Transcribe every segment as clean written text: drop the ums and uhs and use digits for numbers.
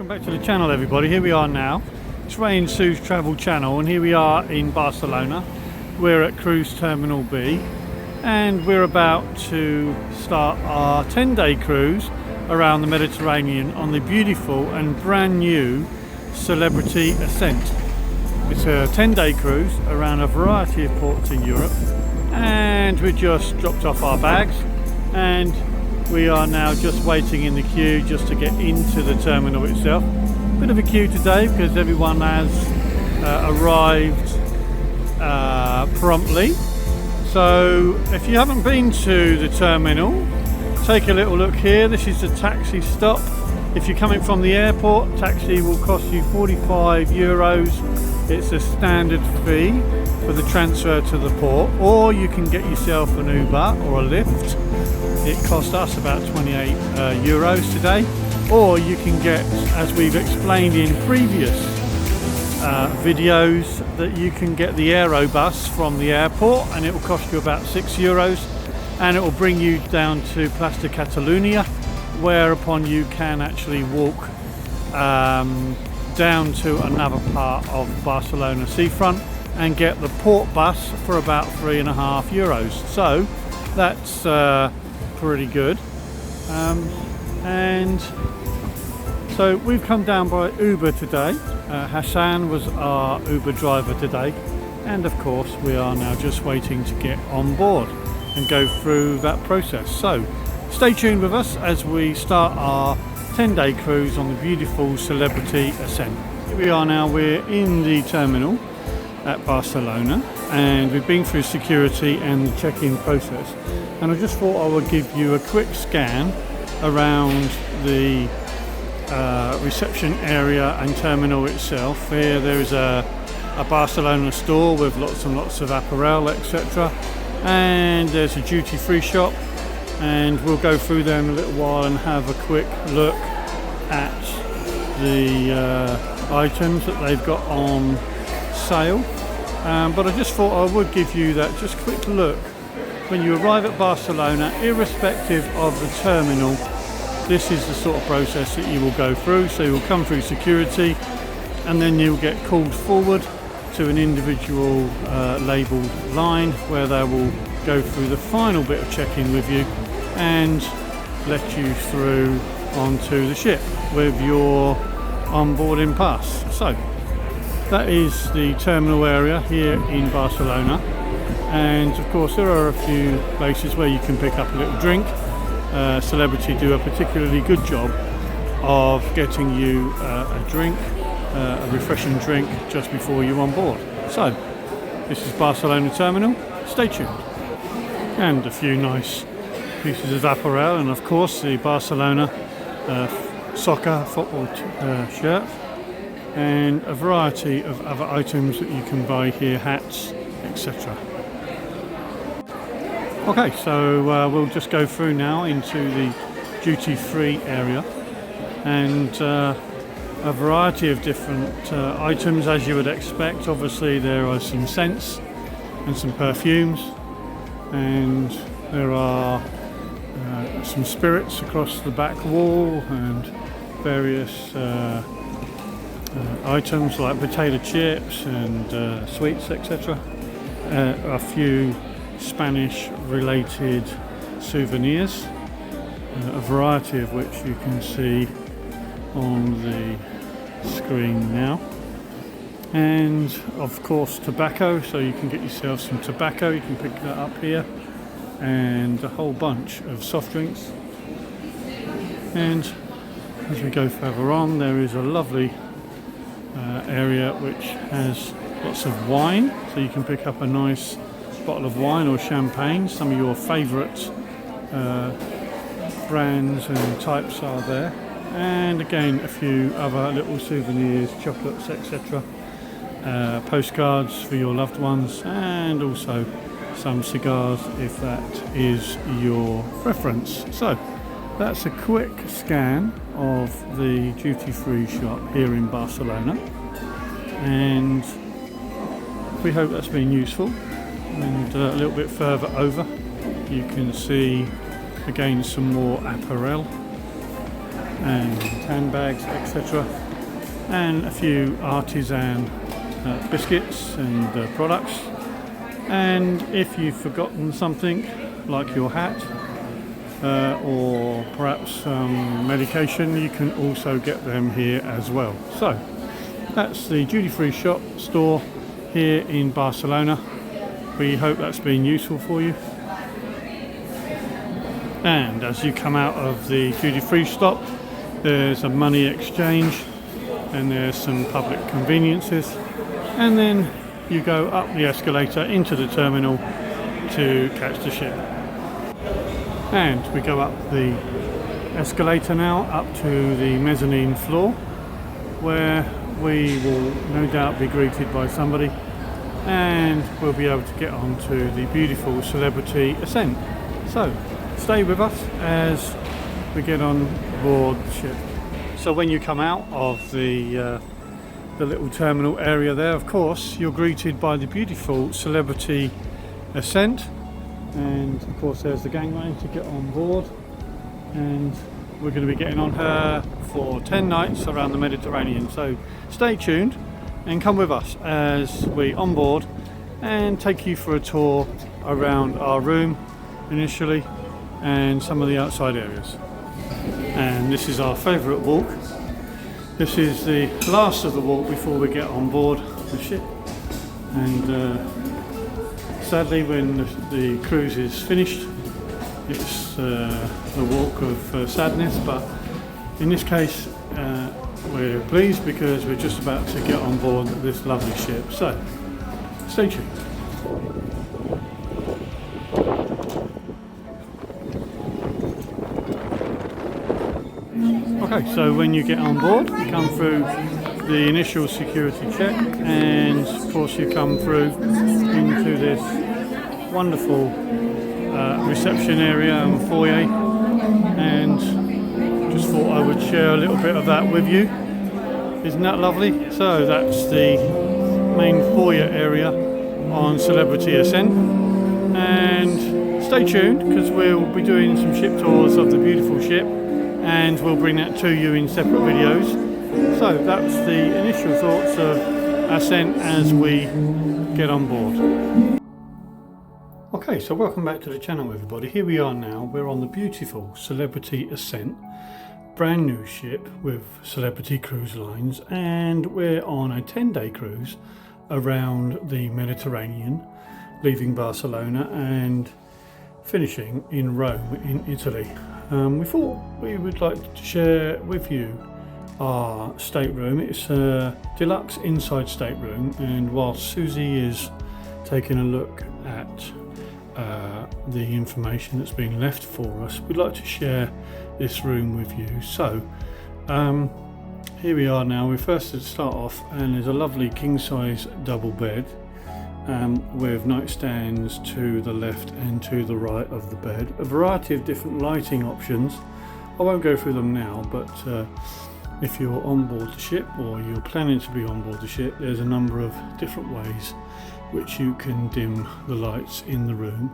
Welcome back to the channel, everybody. Here we are now. It's Ray and Sue's travel channel, and here we are in Barcelona. We're at Cruise Terminal B, and we're about to start our 10-day cruise around the Mediterranean on the beautiful and brand new Celebrity Ascent. It's a 10-day cruise around a variety of ports in Europe, and we just dropped off our bags and we are now just waiting in the queue just to get into the terminal itself. Bit of a queue today because everyone has arrived promptly. So if you haven't been to the terminal, take a little look here. This is the taxi stop. If you're coming from the airport, taxi will cost you 45 euros. It's a standard fee for the transfer to the port, or you can get yourself an Uber or a Lyft. It cost us about 28 euros today, or you can get, as we've explained in previous videos, that you can get the Aerobus from the airport, and it will cost you about 6 euros, and it will bring you down to Plaza Catalunya, whereupon you can actually walk down to another part of Barcelona seafront and get the port bus for about 3.5 euros. So that's pretty good. And so we've come down by Uber today. Hassan was our Uber driver today, and of course we are now just waiting to get on board and go through that process. So stay tuned with us as we start our 10-day cruise on the beautiful Celebrity Ascent. Here we are now, we're in the terminal at Barcelona, and we've been through security and the check-in process, and I just thought I would give you a quick scan around the reception area and terminal itself. Here there is a Barcelona store with lots and lots of apparel, etc., and there's a duty-free shop, and we'll go through there in a little while and have a quick look at the items that they've got on sale. But I just thought I would give you that just quick look. When you arrive at Barcelona, irrespective of the terminal, this is the sort of process that you will go through. So you will come through security, and then you'll get called forward to an individual labelled line where they will go through the final bit of check-in with you and let you through onto the ship with your onboarding pass. So that is the terminal area here in Barcelona, and of course there are a few places where you can pick up a little drink. Celebrity do a particularly good job of getting you a drink, a refreshing drink just before you're on board. So this is Barcelona Terminal. Stay tuned. And a few nice pieces of apparel, and of course the Barcelona soccer football shirt, and a variety of other items that you can buy here, hats, etc. Okay, so we'll just go through now into the duty-free area, and a variety of different items as you would expect. Obviously there are some scents and some perfumes, and there are some spirits across the back wall, and various items like potato chips and sweets, etc. A few Spanish related souvenirs, a variety of which you can see on the screen now, and of course tobacco, so you can get yourself some tobacco, you can pick that up here, and a whole bunch of soft drinks. And as we go further on, there is a lovely area which has lots of wine, so you can pick up a nice bottle of wine or champagne. Some of your favourite brands and types are there, and again a few other little souvenirs, chocolates, etc., postcards for your loved ones, and also some cigars if that is your preference. So that's a quick scan of the duty-free shop here in Barcelona, and we hope that's been useful. And a little bit further over you can see again some more apparel, and handbags, etc., and a few artisan biscuits and products. And if you've forgotten something like your hat or perhaps some medication, you can also get them here as well. So that's the duty-free shop store here in Barcelona. We hope that's been useful for you. And as you come out of the duty-free stop, there's a money exchange and there's some public conveniences, and then you go up the escalator into the terminal to catch the ship. And we go up the escalator now up to the mezzanine floor, where we will no doubt be greeted by somebody, and we'll be able to get on to the beautiful Celebrity Ascent. So stay with us as we get on board the ship. So when you come out of the little terminal area there, of course, you're greeted by the beautiful Celebrity Ascent, and of course there's the gangway to get on board, and we're going to be getting on her for 10 nights around the Mediterranean. So stay tuned and come with us as we onboard and take you for a tour around our room initially and some of the outside areas. And this is our favourite walk. This is the last of the walk before we get on board the ship, and sadly when the cruise is finished, it's a walk of sadness, but in this case we're pleased because we're just about to get on board this lovely ship. So stay tuned. Okay, so when you get on board, you come through the initial security check, and of course you come through into this wonderful reception area and foyer, and just thought I would share a little bit of that with you. Isn't that lovely? So that's the main foyer area on Celebrity Ascent, and stay tuned because we'll be doing some ship tours of the beautiful ship, and we'll bring that to you in separate videos. So that's the initial thoughts of Ascent as we get on board. Okay, so welcome back to the channel everybody. Here we are now, we're on the beautiful Celebrity Ascent, brand new ship with Celebrity Cruise Lines, and we're on a 10-day cruise around the Mediterranean, leaving Barcelona and finishing in Rome in Italy. We thought we would like to share with you our stateroom. It's a deluxe inside stateroom, and whilst Susie is taking a look at the information that's been left for us, we'd like to share this room with you. So here we are now. We first start off, and there's a lovely king-size double bed with nightstands to the left and to the right of the bed, a variety of different lighting options. I won't go through them now, but if you're on board the ship or you're planning to be on board the ship, there's a number of different ways which you can dim the lights in the room.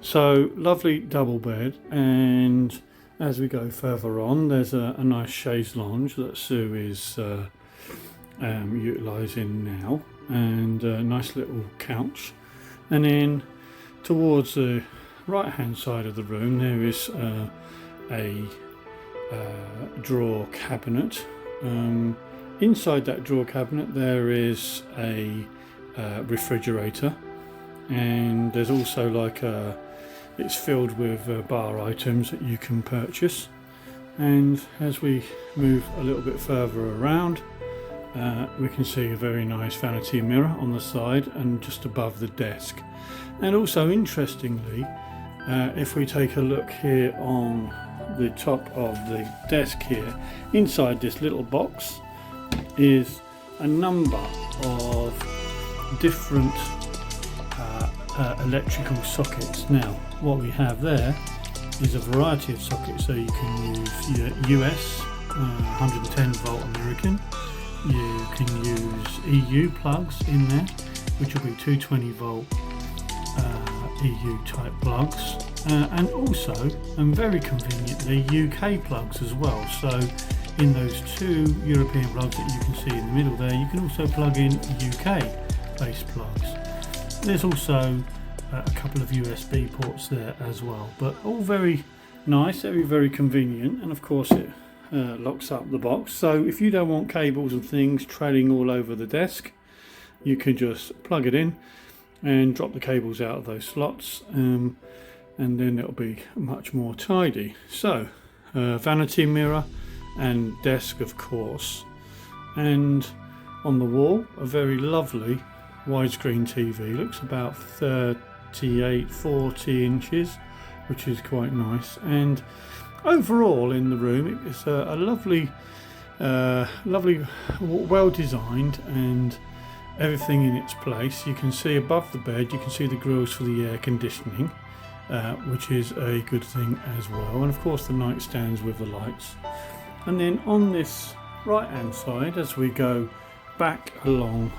So lovely double bed, and as we go further on, there's a nice chaise lounge that Sue is utilising now, and a nice little couch. And then towards the right hand side of the room there is a drawer cabinet. Inside that drawer cabinet there is a refrigerator, and there's also like it's filled with bar items that you can purchase. And as we move a little bit further around, we can see a very nice vanity mirror on the side and just above the desk. And also interestingly, if we take a look here on the top of the desk here, inside this little box is a number of different electrical sockets. Now what we have there is a variety of sockets, so you can use your US 110 volt American, you can use EU plugs in there, which will be 220 volt EU type plugs, and also, and very conveniently, UK plugs as well. So in those two European plugs that you can see in the middle there, you can also plug in UK based plugs. There's also a couple of USB ports there as well, but all very nice, very convenient. And of course it locks up the box, so if you don't want cables and things trailing all over the desk, you can just plug it in and drop the cables out of those slots, and then it'll be much more tidy. So vanity mirror and desk, of course, and on the wall a very lovely widescreen TV. Looks about 38-40 inches, which is quite nice. And overall in the room it's a lovely well designed, and everything in its place. You can see above the bed, you can see the grills for the air conditioning, which is a good thing as well, and of course the nightstands with the lights. And then on this right hand side, as we go back along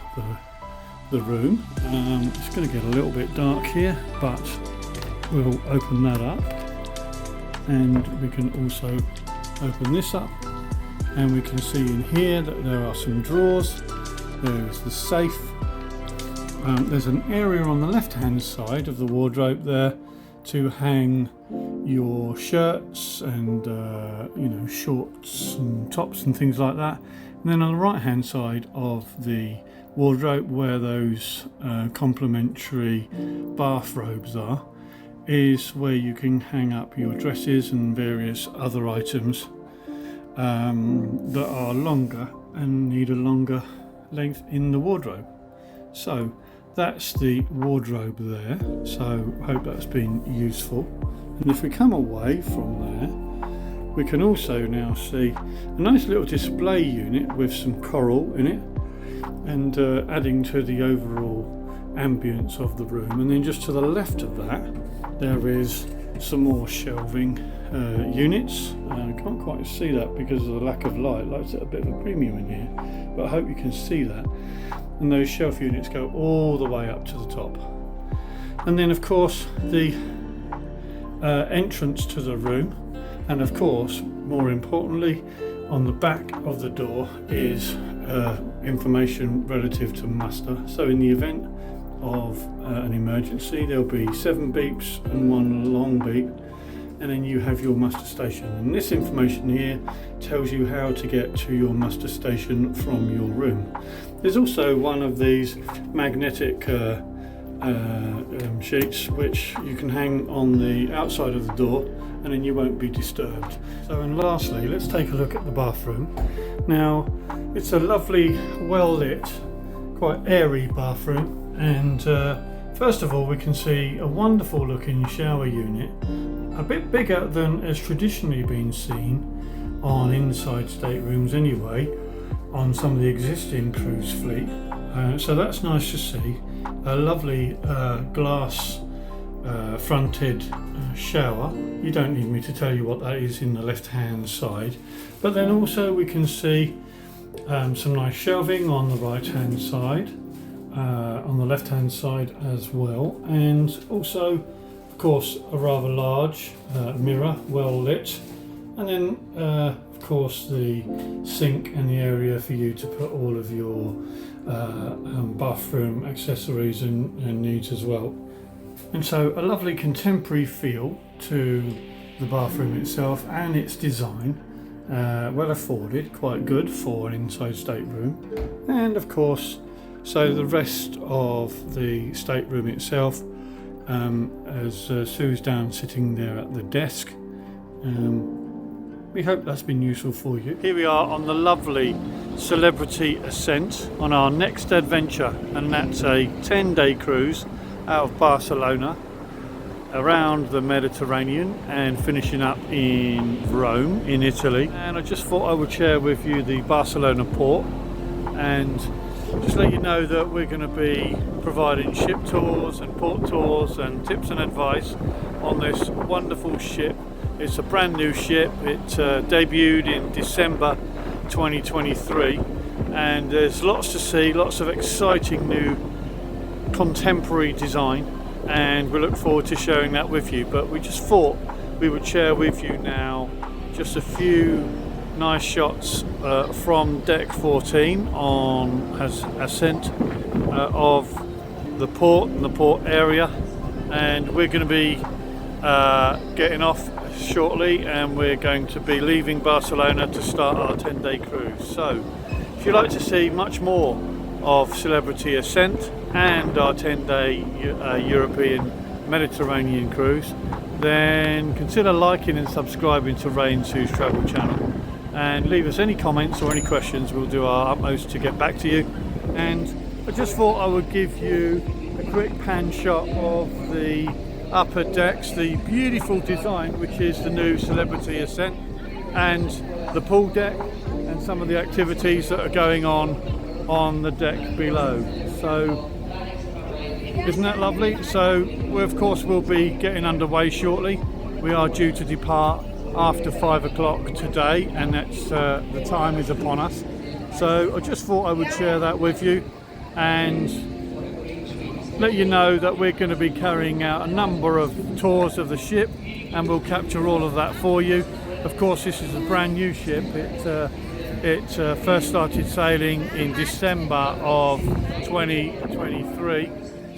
the room, it's going to get a little bit dark here, but we'll open that up, and we can also open this up, and we can see in here that there are some drawers. There's the safe. There's an area on the left hand side of the wardrobe there to hang your shirts and shorts and tops and things like that. And then on the right hand side of the wardrobe, where those complementary bathrobes are, is where you can hang up your dresses and various other items that are longer and need a longer length in the wardrobe. So that's the wardrobe there, so hope that's been useful. And if we come away from there, we can also now see a nice little display unit with some coral in it, and adding to the overall ambience of the room. And then just to the left of that, there is some more shelving units. I can't quite see that because of the lack of light. Light's at a bit of a premium in here, but I hope you can see that. And those shelf units go all the way up to the top. And then of course the entrance to the room, and of course more importantly on the back of the door is information relative to muster. So in the event of an emergency, there'll be 7 beeps and 1 long beep, and then you have your muster station. And this information here tells you how to get to your muster station from your room. There's also one of these magnetic sheets which you can hang on the outside of the door, and then you won't be disturbed. So, and lastly, let's take a look at the bathroom. Now, it's a lovely, well lit, quite airy bathroom, and first of all we can see a wonderful looking shower unit, a bit bigger than has traditionally been seen on inside staterooms anyway, on some of the existing cruise fleet. So that's nice to see. A lovely glass fronted shower. You don't need me to tell you what that is in the left hand side, but then also we can see some nice shelving on the right hand side, on the left hand side as well, and also of course a rather large mirror, well lit, and then of course the sink and the area for you to put all of your bathroom accessories and needs as well. And so a lovely contemporary feel to the bathroom itself and its design, well afforded, quite good for an inside stateroom. And of course, so the rest of the stateroom itself, as Sue's down sitting there at the desk, we hope that's been useful for you. Here we are on the lovely Celebrity Ascent on our next adventure, and that's a 10-day cruise out of Barcelona around the Mediterranean and finishing up in Rome in Italy. And I just thought I would share with you the Barcelona port and just let you know that we're going to be providing ship tours and port tours and tips and advice on this wonderful ship. It's a brand new ship. It debuted in December 2023, and there's lots to see, lots of exciting new contemporary design and we look forward to sharing that with you. But we just thought we would share with you now just a few nice shots from deck 14 on Ascent of the port and the port area, and we're going to be getting off shortly, and we're going to be leaving Barcelona to start our 10-day cruise. So if you'd like to see much more of Celebrity Ascent and our 10-day European Mediterranean cruise, then consider liking and subscribing to Ray and Sue's travel channel, and leave us any comments or any questions. We'll do our utmost to get back to you. And I just thought I would give you a quick pan shot of the upper decks, the beautiful design which is the new Celebrity Ascent, and the pool deck and some of the activities that are going on the deck below. So isn't that lovely? So we of course will be getting underway shortly. We are due to depart after 5 o'clock today, and that's the time is upon us. So I just thought I would share that with you and let you know that we're going to be carrying out a number of tours of the ship, and we'll capture all of that for you. Of course, this is a brand new ship. It first started sailing in December of 2023,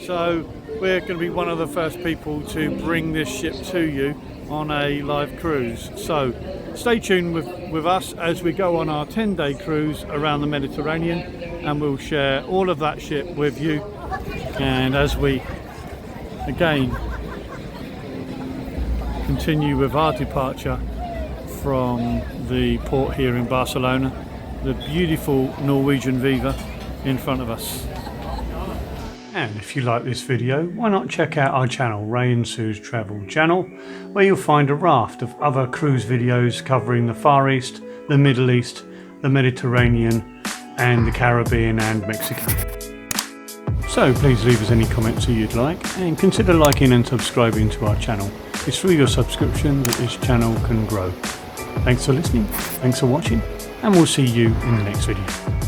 so we're going to be one of the first people to bring this ship to you on a live cruise. So stay tuned with us as we go on our 10-day cruise around the Mediterranean, and we'll share all of that ship with you. And as we again continue with our departure from the port here in Barcelona, the beautiful Norwegian Viva in front of us. And if you like this video, why not check out our channel, Ray and Sue's Travel Channel, where you'll find a raft of other cruise videos covering the Far East, the Middle East, the Mediterranean and the Caribbean and Mexico. So please leave us any comments that you'd like, and consider liking and subscribing to our channel. It's through your subscription that this channel can grow. Thanks for listening, thanks for watching, and we'll see you in the next video.